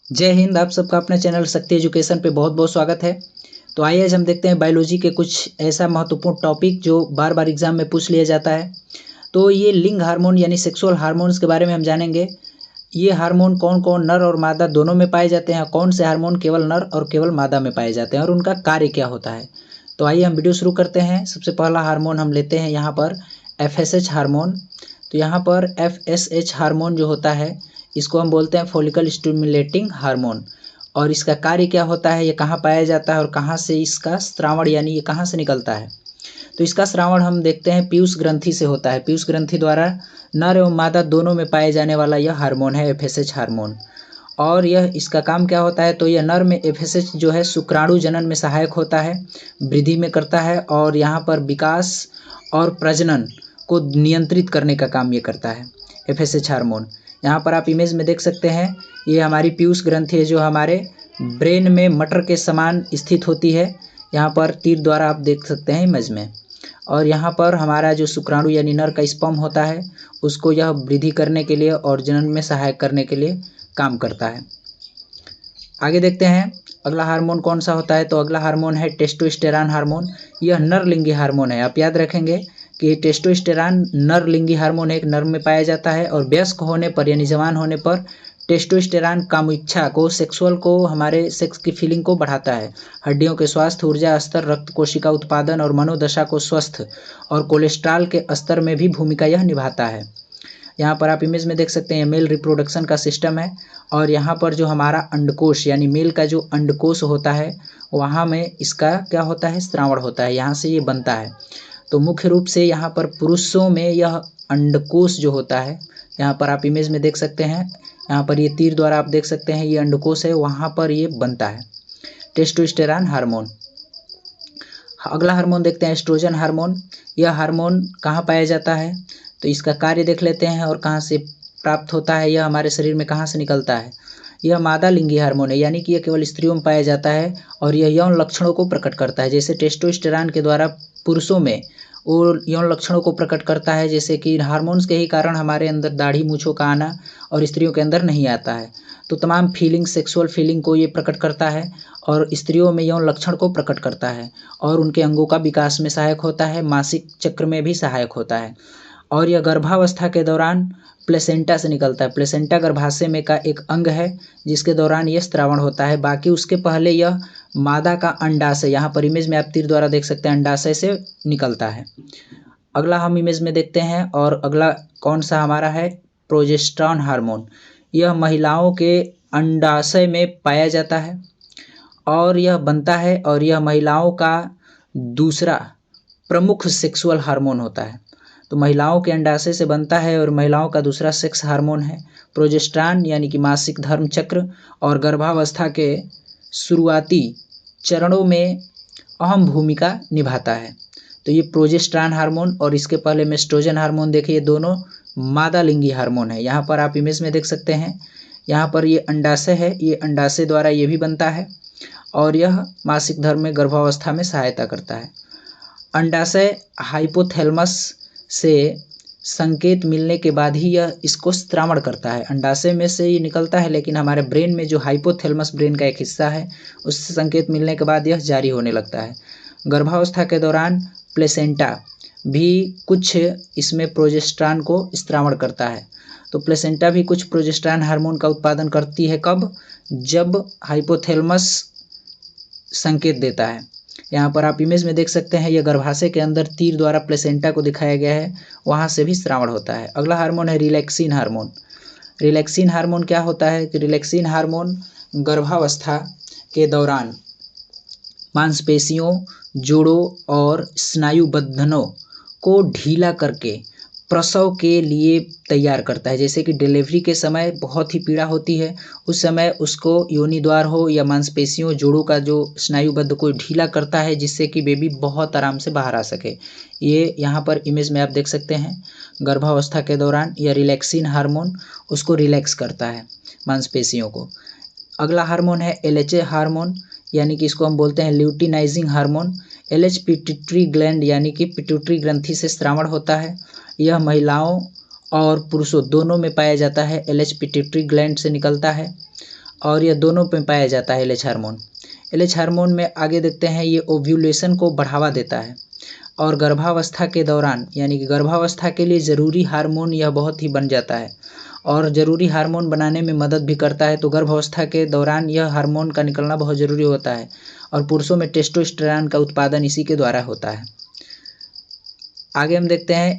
जय हिंद। आप सबका अपने चैनल शक्ति एजुकेशन पे बहुत बहुत स्वागत है। तो आइए आज हम देखते हैं बायोलॉजी के कुछ ऐसा महत्वपूर्ण टॉपिक जो बार बार एग्जाम में पूछ लिया जाता है। तो ये लिंग हार्मोन यानी सेक्सुअल हार्मोन्स के बारे में हम जानेंगे। ये हार्मोन कौन कौन नर और मादा दोनों में पाए जाते हैं, कौन से हार्मोन केवल नर और केवल मादा में पाए जाते हैं और उनका कार्य क्या होता है। तो आइए हम वीडियो शुरू करते हैं। सबसे पहला हार्मोन हम लेते हैं यहाँ पर FSH हार्मोन। तो यहाँ पर FSH हार्मोन जो होता है इसको हम बोलते हैं फॉलिकल स्टिमुलेटिंग हार्मोन। और इसका कार्य क्या होता है, ये कहाँ पाया जाता है और कहाँ से इसका स्रावण यानी ये कहाँ से निकलता है। तो इसका स्रावण हम देखते हैं पीयूष ग्रंथि से होता है। पीयूष ग्रंथि द्वारा नर एवं मादा दोनों में पाए जाने वाला यह हार्मोन है FSH हार्मोन। और यह इसका काम क्या होता है, तो यह नर में FSH जो है शुक्राणु जनन में सहायक होता है, वृद्धि में करता है और यहाँ पर विकास और प्रजनन को नियंत्रित करने का काम ये करता है FSH हार्मोन। यहाँ पर आप इमेज में देख सकते हैं, ये हमारी पीयूष ग्रंथि है जो हमारे ब्रेन में मटर के समान स्थित होती है। यहाँ पर तीर द्वारा आप देख सकते हैं इमेज में। और यहाँ पर हमारा जो शुक्राणु यानी नर का स्पर्म होता है उसको यह वृद्धि करने के लिए और जनन में सहायक करने के लिए काम करता है। आगे देखते हैं अगला हार्मोन कौन सा होता है। तो अगला हार्मोन है टेस्टोस्टेरॉन हार्मोन। यह नर लिंगी हार्मोन है। आप याद रखेंगे कि टेस्टोस्टेरॉन नर लिंगी हार्मोन एक नर में पाया जाता है और वयस्क होने पर यानी जवान होने पर टेस्टोस्टेरॉन कामुइच्छा को, सेक्सुअल को, हमारे सेक्स की फीलिंग को बढ़ाता है। हड्डियों के स्वास्थ्य, ऊर्जा स्तर, रक्त कोशिका उत्पादन और मनोदशा को स्वस्थ और कोलेस्ट्रॉल के स्तर में भी भूमिका यह निभाता है। यहाँ पर आप इमेज में देख सकते हैं मेल रिप्रोडक्शन का सिस्टम है। और यहाँ पर जो हमारा अंडकोश यानी मेल का जो अंडकोश होता है वहाँ में इसका क्या होता है, स्रावण होता है, यहाँ से ये बनता है। तो मुख्य रूप से यहाँ पर पुरुषों में यह अंडकोश जो होता है, यहाँ पर आप इमेज में देख सकते हैं, यहाँ पर ये तीर द्वारा आप देख सकते हैं ये अंडकोश है, वहाँ पर ये बनता है टेस्टोस्टेरॉन हार्मोन। अगला हार्मोन देखते हैं एस्ट्रोजन हार्मोन। यह हार्मोन कहाँ पाया जाता है, तो इसका कार्य देख लेते हैं और कहाँ से प्राप्त होता है, यह हमारे शरीर में कहाँ से निकलता है। यह मादा लिंगी हार्मोन है यानी कि यह केवल स्त्रियों में पाया जाता है और यह यौन लक्षणों को प्रकट करता है। जैसे टेस्टोस्टेरॉन के द्वारा पुरुषों में वो यौन लक्षणों को प्रकट करता है, जैसे कि हार्मोन्स के ही कारण हमारे अंदर दाढ़ी मूँछों का आना और स्त्रियों के अंदर नहीं आता है। तो तमाम फीलिंग, सेक्सुअल फीलिंग को ये प्रकट करता है और स्त्रियों में यौन लक्षण को प्रकट करता है और उनके अंगों का विकास में सहायक होता है, मासिक चक्र में भी सहायक होता है। और यह गर्भावस्था के दौरान प्लेसेंटा से निकलता है। प्लेसेंटा गर्भाशय में का एक अंग है जिसके दौरान यह स्रावण होता है। बाकी उसके पहले यह मादा का अंडाशय, यहाँ पर इमेज में आप तीर द्वारा देख सकते हैं, अंडाशय से निकलता है। अगला हम इमेज में देखते हैं और अगला कौन सा हमारा है, प्रोजेस्टेरॉन हार्मोन। यह महिलाओं के अंडाशय में पाया जाता है और यह बनता है और यह महिलाओं का दूसरा प्रमुख सेक्सुअल हार्मोन होता है। तो महिलाओं के अंडाशय से बनता है और महिलाओं का दूसरा सेक्स हार्मोन है प्रोजेस्टेरॉन यानी कि मासिक धर्म चक्र और गर्भावस्था के शुरुआती चरणों में अहम भूमिका निभाता है। तो ये प्रोजेस्टेरॉन हार्मोन और इसके पहले में एस्ट्रोजन हार्मोन देखिए, दोनों मादा लिंगी हार्मोन है। यहाँ पर आप इमेज में देख सकते हैं, यहाँ पर ये अंडाशय है, ये अंडाशय द्वारा ये भी बनता है और यह मासिक धर्म में गर्भावस्था में सहायता करता है। अंडाशय हाइपोथैलेमस से संकेत मिलने के बाद ही यह इसको स्रावण करता है। अंडाशय में से ये निकलता है लेकिन हमारे ब्रेन में जो हाइपोथैलेमस ब्रेन का एक हिस्सा है उससे संकेत मिलने के बाद यह जारी होने लगता है। गर्भावस्था के दौरान प्लेसेंटा भी कुछ इसमें प्रोजेस्टेरॉन को स्रावण करता है। तो प्लेसेंटा भी कुछ प्रोजेस्टेरॉन हार्मोन का उत्पादन करती है। कब, जब हाइपोथैलेमस संकेत देता है। यहाँ पर आप इमेज में देख सकते हैं, यह गर्भाशय के अंदर तीर द्वारा प्लेसेंटा को दिखाया गया है, वहाँ से भी स्रावण होता है। अगला हार्मोन है रिलैक्सिन हार्मोन। रिलैक्सिन हार्मोन क्या होता है कि रिलैक्सिन हार्मोन गर्भावस्था के दौरान मांसपेशियों, जोड़ों और स्नायु बंधनों को ढीला करके प्रसव के लिए तैयार करता है। जैसे कि डिलीवरी के समय बहुत ही पीड़ा होती है, उस समय उसको योनि द्वार हो या मांसपेशियों, जोड़ों का जो स्नायुबद्ध को ढीला करता है जिससे कि बेबी बहुत आराम से बाहर आ सके। ये यहाँ पर इमेज में आप देख सकते हैं, गर्भावस्था के दौरान यह रिलैक्सिन हार्मोन उसको रिलैक्स करता है, मांसपेशियों को। अगला हार्मोन है LH हार्मोन यानी कि इसको हम बोलते हैं luteinizing hormone. LH pituitary gland यानी कि पिट्यूटरी ग्रंथि से स्रावण होता है। यह महिलाओं और पुरुषों दोनों में पाया जाता है। LH पिट्यूटरी ग्लैंड से निकलता है और यह दोनों में पाया जाता है एलएच हार्मोन। एलएच हार्मोन में आगे देखते हैं ये ओव्यूलेशन को बढ़ावा देता है और गर्भावस्था के दौरान यानी कि गर्भावस्था के लिए ज़रूरी हार्मोन यह बहुत ही बन जाता है और ज़रूरी हार्मोन बनाने में मदद भी करता है। तो गर्भावस्था के दौरान यह हार्मोन का निकलना बहुत ज़रूरी होता है और पुरुषों में टेस्टोस्टेरोन का उत्पादन इसी के द्वारा होता है। आगे हम देखते हैं